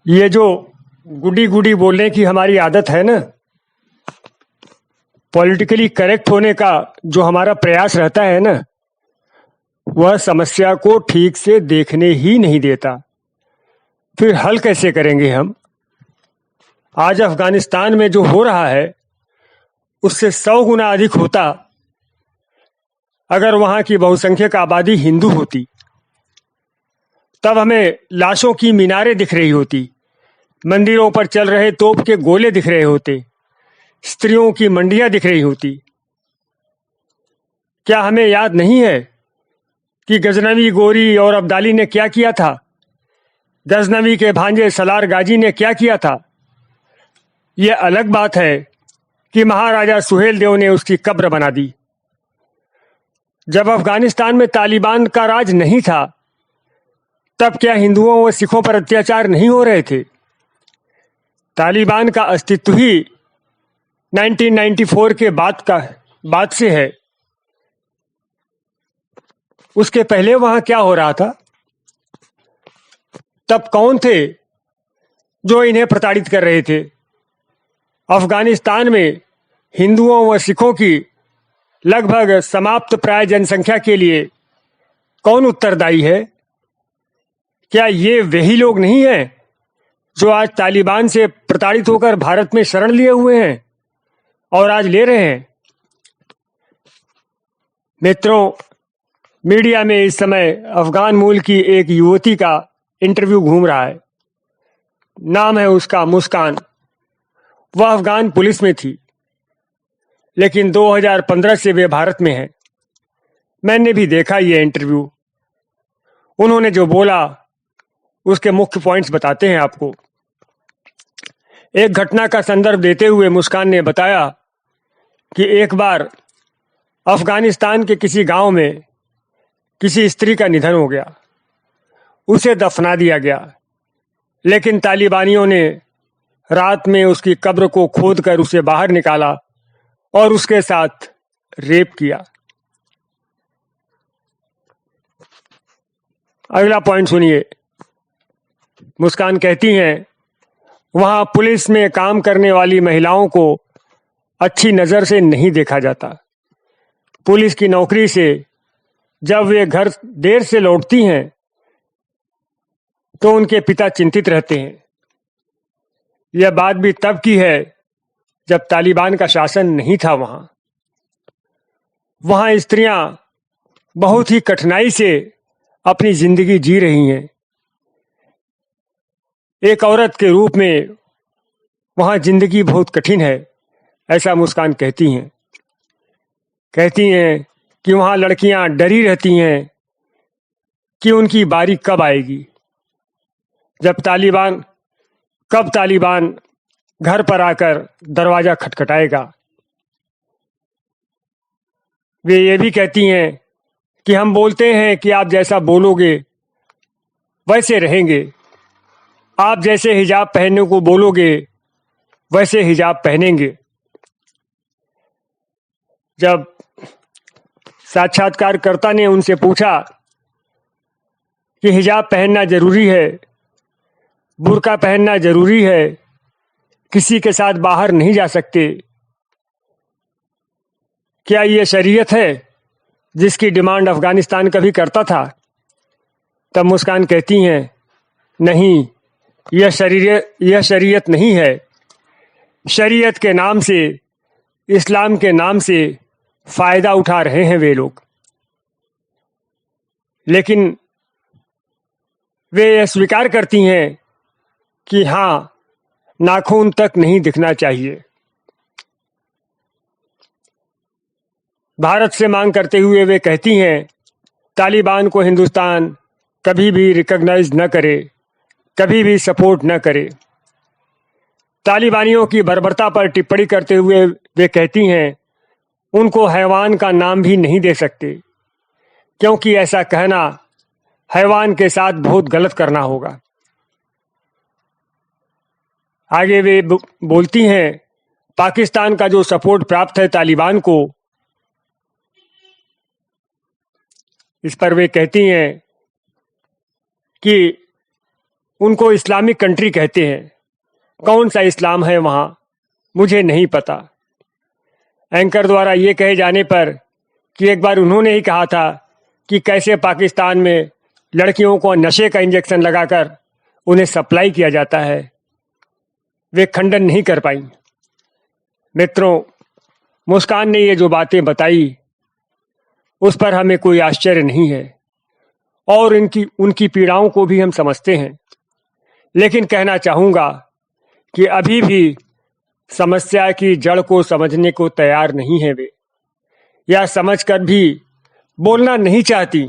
ये जो गुडी गुडी बोलने की हमारी आदत है ना, पॉलिटिकली करेक्ट होने का जो हमारा प्रयास रहता है ना, वह समस्या को ठीक से देखने ही नहीं देता। फिर हल कैसे करेंगे हम? आज अफगानिस्तान में जो हो रहा है उससे 100 गुना अधिक होता अगर वहां की बहुसंख्यक आबादी हिंदू होती। तब हमें लाशों की मीनारें दिख रही होती, मंदिरों पर चल रहे तोप के गोले दिख रहे होते, स्त्रियों की मंडियां दिख रही होती। क्या हमें याद नहीं है कि गजनवी गोरी और अब्दाली ने क्या किया था? गजनवी के भांजे सलार गाजी ने क्या किया था? यह अलग बात है कि महाराजा सुहेल देव ने उसकी कब्र बना दी। जब अफगानिस्तान में तालिबान का राज नहीं था तब क्या हिंदुओं व सिखों पर अत्याचार नहीं हो रहे थे? तालिबान का अस्तित्व ही 1994 के बाद से है। उसके पहले वहां क्या हो रहा था? तब कौन थे जो इन्हें प्रताड़ित कर रहे थे? अफगानिस्तान में हिंदुओं व सिखों की लगभग समाप्त प्राय जनसंख्या के लिए कौन उत्तरदायी है? क्या ये वही लोग नहीं हैं जो आज तालिबान से प्रताड़ित होकर भारत में शरण लिए हुए हैं और आज ले रहे हैं? मित्रों, मीडिया में इस समय अफगान मूल की एक युवती का इंटरव्यू घूम रहा है। नाम है उसका मुस्कान। वह अफगान पुलिस में थी, लेकिन 2015 से वे भारत में है। मैंने भी देखा ये इंटरव्यू। उन्होंने जो बोला उसके मुख्य पॉइंट्स बताते हैं आपको। एक घटना का संदर्भ देते हुए मुस्कान ने बताया कि एक बार अफगानिस्तान के किसी गांव में किसी स्त्री का निधन हो गया। उसे दफना दिया गया, लेकिन तालिबानियों ने रात में उसकी कब्र को खोदकर उसे बाहर निकाला और उसके साथ रेप किया। अगला पॉइंट सुनिए। मुस्कान कहती हैं, वहां पुलिस में काम करने वाली महिलाओं को अच्छी नजर से नहीं देखा जाता। पुलिस की नौकरी से जब वे घर देर से लौटती हैं तो उनके पिता चिंतित रहते हैं। यह बात भी तब की है जब तालिबान का शासन नहीं था। वहां स्त्रियां बहुत ही कठिनाई से अपनी जिंदगी जी रही हैं। एक औरत के रूप में वहां जिंदगी बहुत कठिन है, ऐसा मुस्कान कहती हैं। कहती हैं कि वहां लड़कियां डरी रहती हैं कि उनकी बारी कब आएगी, कब तालिबान घर पर आकर दरवाजा खटखटाएगा। वे ये भी कहती हैं कि हम बोलते हैं कि आप जैसा बोलोगे वैसे रहेंगे, आप जैसे हिजाब पहनने को बोलोगे वैसे हिजाब पहनेंगे। जब साक्षात्कारकर्ता ने उनसे पूछा कि हिजाब पहनना जरूरी है, बुर्का पहनना जरूरी है, किसी के साथ बाहर नहीं जा सकते, क्या यह शरीयत है जिसकी डिमांड अफगानिस्तान कभी करता था? तब मुस्कान कहती हैं, नहीं, यह शरीयत नहीं है। शरीयत के नाम से, इस्लाम के नाम से फायदा उठा रहे हैं वे लोग। लेकिन वे यह स्वीकार करती हैं कि हां, नाखून तक नहीं दिखना चाहिए। भारत से मांग करते हुए वे कहती हैं, तालिबान को हिंदुस्तान कभी भी रिकॉग्नाइज न करे, कभी भी सपोर्ट न करे। तालिबानियों की बर्बरता पर टिप्पणी करते हुए वे कहती हैं, उनको हैवान का नाम भी नहीं दे सकते, क्योंकि ऐसा कहना हैवान के साथ बहुत गलत करना होगा। आगे वे बोलती हैं, पाकिस्तान का जो सपोर्ट प्राप्त है तालिबान को, इस पर वे कहती हैं कि उनको इस्लामिक कंट्री कहते हैं। कौन सा इस्लाम है वहां, मुझे नहीं पता। एंकर द्वारा ये कहे जाने पर कि एक बार उन्होंने ही कहा था कि कैसे पाकिस्तान में लड़कियों को नशे का इंजेक्शन लगाकर उन्हें सप्लाई किया जाता है, वे खंडन नहीं कर पाई। मित्रों, मुस्कान ने ये जो बातें बताई उस पर हमें कोई आश्चर्य नहीं है और उनकी पीड़ाओं को भी हम समझते हैं। लेकिन कहना चाहूँगा कि अभी भी समस्या की जड़ को समझने को तैयार नहीं है वे, या समझकर भी बोलना नहीं चाहती।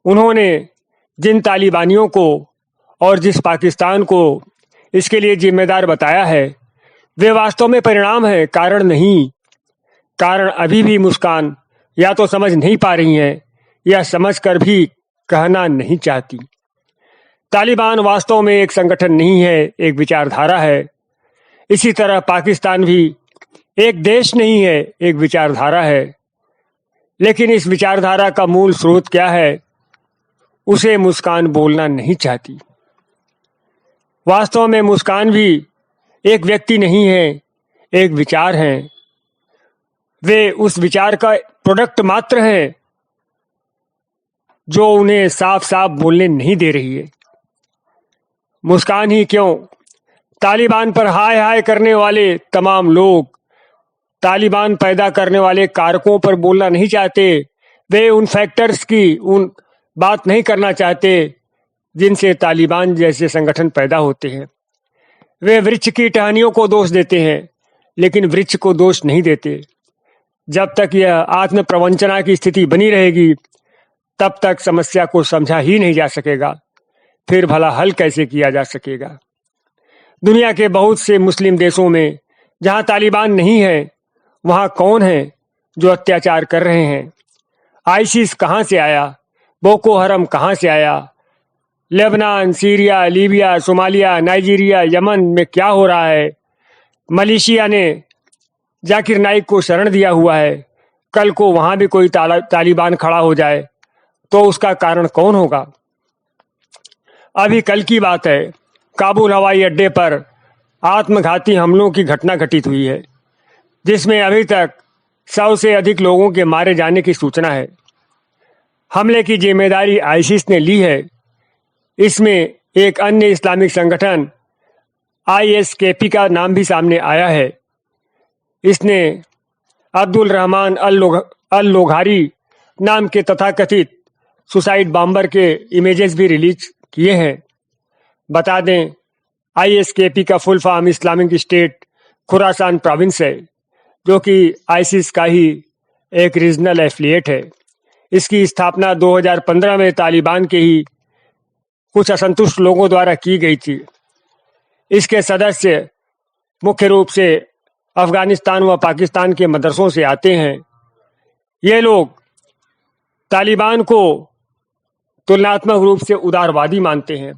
उन्होंने जिन तालिबानियों को और जिस पाकिस्तान को इसके लिए जिम्मेदार बताया है, वे वास्तव में परिणाम है, कारण नहीं। कारण अभी भी मुस्कान या तो समझ नहीं पा रही हैं या समझकर भी कहना नहीं चाहती। तालिबान वास्तव में एक संगठन नहीं है, एक विचारधारा है। इसी तरह पाकिस्तान भी एक देश नहीं है, एक विचारधारा है। लेकिन इस विचारधारा का मूल स्रोत क्या है, उसे मुस्कान बोलना नहीं चाहती। वास्तव में मुस्कान भी एक व्यक्ति नहीं है, एक विचार है। वे उस विचार का प्रोडक्ट मात्र हैं जो उन्हें साफ साफ बोलने नहीं दे रही है। मुस्कान ही क्यों, तालिबान पर हाय हाय करने वाले तमाम लोग तालिबान पैदा करने वाले कारकों पर बोलना नहीं चाहते। वे उन फैक्टर्स की उन बात नहीं करना चाहते जिनसे तालिबान जैसे संगठन पैदा होते हैं। वे वृक्ष की टहनियों को दोष देते हैं, लेकिन वृक्ष को दोष नहीं देते। जब तक यह आत्म प्रवंचना की स्थिति बनी रहेगी, तब तक समस्या को समझा ही नहीं जा सकेगा। फिर भला हल कैसे किया जा सकेगा। दुनिया के बहुत से मुस्लिम देशों में जहां तालिबान नहीं है, वहां कौन है जो अत्याचार कर रहे हैं। आईसिस कहां से आया, बोको हरम कहां से आया, Lebanon, Syria, Libya, Somalia, Nigeria, Yemen में क्या हो रहा है। मलेशिया ने जाकिर नाइक को शरण दिया हुआ है। कल को वहां भी कोई तालिबान खड़ा हो जाए तो उसका कारण कौन होगा। अभी कल की बात है, काबुल हवाई अड्डे पर आत्मघाती हमलों की घटना घटित हुई है, जिसमें अभी तक 100 से अधिक लोगों के मारे जाने की सूचना है। हमले की जिम्मेदारी आईसिस ने ली है। इसमें एक अन्य इस्लामिक संगठन ISKP का नाम भी सामने आया है। इसने अब्दुल रहमान अल लोघारी नाम के तथाकथित सुसाइड बॉम्बर के इमेजेस भी रिलीज किए हैं। बता दें, ISKP का full form Islamic State Khorasan province है, जो कि आईसिस का ही एक रीजनल एफिलिएट है। इसकी स्थापना 2015 में तालिबान के ही कुछ असंतुष्ट लोगों द्वारा की गई थी। इसके सदस्य मुख्य रूप से अफगानिस्तान व पाकिस्तान के मदरसों से आते हैं। ये लोग तालिबान को तुलनात्मक रूप से उदारवादी मानते हैं।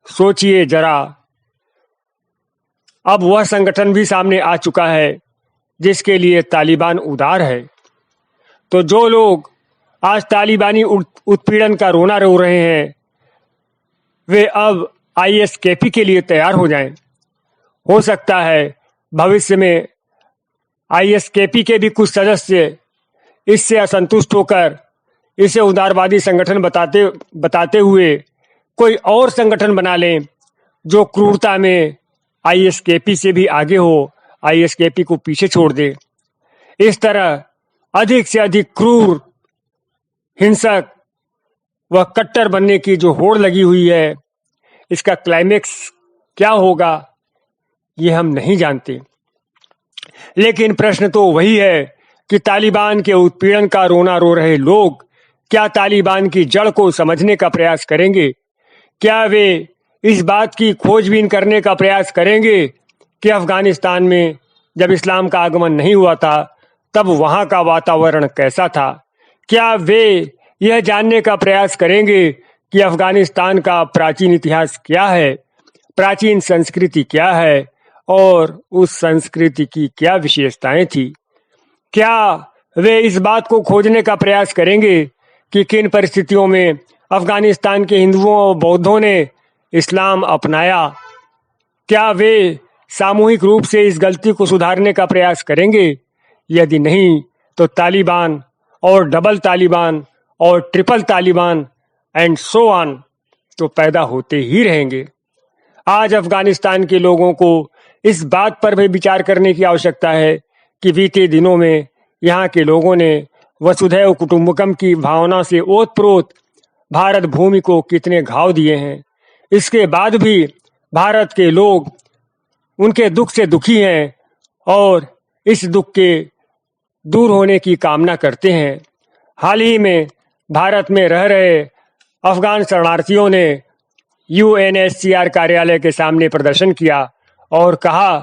सोचिए जरा, अब वह संगठन भी सामने आ चुका है जिसके लिए तालिबान उदार है। तो जो लोग आज तालिबानी उत्पीड़न का रोना रो रहे हैं, वे अब ISKP के लिए तैयार हो जाएं। हो सकता है भविष्य में ISKP के भी कुछ सदस्य इससे असंतुष्ट होकर इसे उदारवादी संगठन बताते हुए कोई और संगठन बना लें जो क्रूरता में ISKP से भी आगे हो, ISKP को पीछे छोड़ दे। इस तरह अधिक से अधिक क्रूर, हिंसक व कट्टर बनने की जो होड़ लगी हुई है, इसका क्लाइमेक्स क्या होगा ये हम नहीं जानते। लेकिन प्रश्न तो वही है कि तालिबान के उत्पीड़न का रोना रो रहे लोग क्या तालिबान की जड़ को समझने का प्रयास करेंगे? क्या वे इस बात की खोजबीन करने का प्रयास करेंगे कि अफगानिस्तान में जब इस्लाम का आगमन नहीं हुआ था तब वहां का वातावरण कैसा था? क्या वे यह जानने का प्रयास करेंगे कि अफगानिस्तान का प्राचीन इतिहास क्या है, प्राचीन संस्कृति क्या है और उस संस्कृति की क्या विशेषताएं थी? क्या वे इस बात को खोजने का प्रयास करेंगे कि किन परिस्थितियों में अफगानिस्तान के हिंदुओं और बौद्धों ने इस्लाम अपनाया, क्या वे सामूहिक रूप से इस गलती को सुधारने का प्रयास करेंगे? यदि नहीं, तो तालिबान और डबल तालिबान और triple Taliban and so on तो पैदा होते ही रहेंगे। आज अफगानिस्तान के लोगों को इस बात पर भी विचार करने की आवश्यकता है कि बीते दिनों में यहाँ के लोगों ने वसुधैव कुटुंबकम की भावना से ओतप्रोत भारत भूमि को कितने घाव दिए हैं। इसके बाद भी भारत के लोग उनके दुख से दुखी हैं और इस दुख के दूर होने की कामना करते हैं। हाल ही में भारत में रह रहे अफगान शरणार्थियों ने यूएनएचसीआर कार्यालय के सामने प्रदर्शन किया और कहा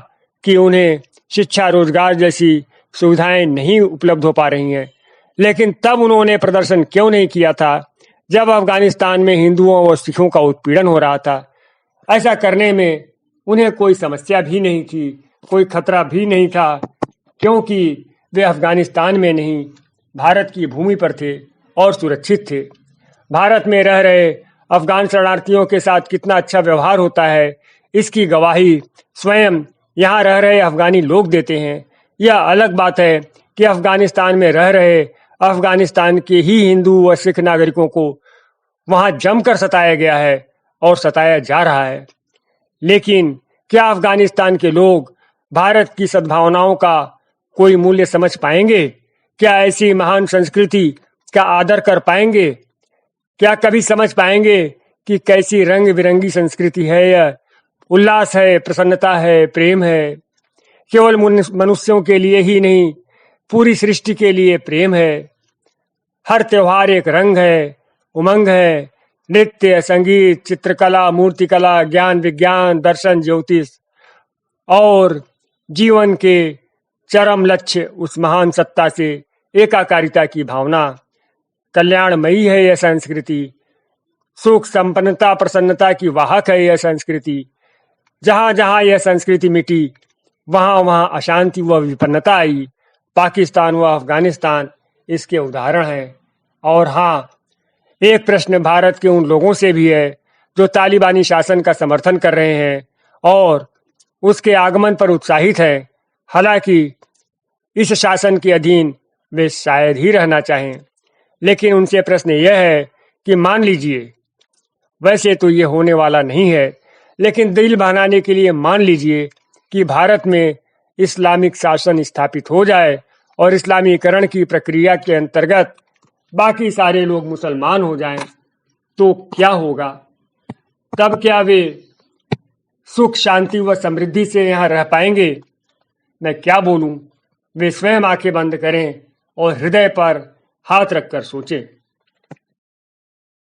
कि उन्हें शिक्षा, रोजगार जैसी सुविधाएं नहीं उपलब्ध हो पा रही हैं। लेकिन तब उन्होंने प्रदर्शन क्यों नहीं किया था जब अफगानिस्तान में हिंदुओं व सिखों का उत्पीड़न हो रहा था? ऐसा करने में उन्हें कोई समस्या भी नहीं थी, कोई खतरा भी नहीं था, क्योंकि वे अफगानिस्तान में नहीं भारत की भूमि पर थे और सुरक्षित थे। भारत में रह रहे अफगान शरणार्थियों के साथ कितना अच्छा व्यवहार होता है, इसकी गवाही स्वयं यहाँ रह रहे अफगानी लोग देते हैं। यह अलग बात है कि अफगानिस्तान में रह रहे अफगानिस्तान के ही हिंदू व सिख नागरिकों को वहाँ जमकर सताया गया है और सताया जा रहा है। लेकिन क्या अफगानिस्तान के लोग भारत की सद्भावनाओं का कोई मूल्य समझ पाएंगे? क्या ऐसी महान संस्कृति का आदर कर पाएंगे? क्या कभी समझ पाएंगे कि कैसी रंग बिरंगी संस्कृति है यह? उल्लास है, प्रसन्नता है, प्रेम है। केवल मनुष्यों के लिए ही नहीं, पूरी सृष्टि के लिए प्रेम है। हर त्योहार एक रंग है, उमंग है। नृत्य, संगीत, चित्रकला, मूर्तिकला, ज्ञान, विज्ञान, दर्शन, ज्योतिष और जीवन के चरम लक्ष्य उस महान सत्ता से एकाकारिता की भावना। कल्याणमयी है यह संस्कृति। सुख, संपन्नता, प्रसन्नता की वाहक है यह संस्कृति। जहाँ जहाँ यह संस्कृति मिटी, वहाँ वहाँ अशांति व विपन्नता आई। पाकिस्तान व अफगानिस्तान इसके उदाहरण हैं। और हाँ, एक प्रश्न भारत के उन लोगों से भी है जो तालिबानी शासन का समर्थन कर रहे हैं और उसके आगमन पर उत्साहित हैं। हालांकि इस शासन के अधीन वे शायद ही रहना चाहें, लेकिन उनसे प्रश्न यह है कि मान लीजिए, वैसे तो ये होने वाला नहीं है, लेकिन दिल बहलाने के लिए मान लीजिए कि भारत में इस्लामिक शासन स्थापित हो जाए और इस्लामीकरण की प्रक्रिया के अंतर्गत बाकी सारे लोग मुसलमान हो जाएं, तो क्या होगा? तब क्या वे सुख, शांति व समृद्धि से यहाँ रह पाएंगे? मैं क्या बोलूं? वे स्वयं आंखें बंद करें और हृदय पर हाथ रखकर सोचें।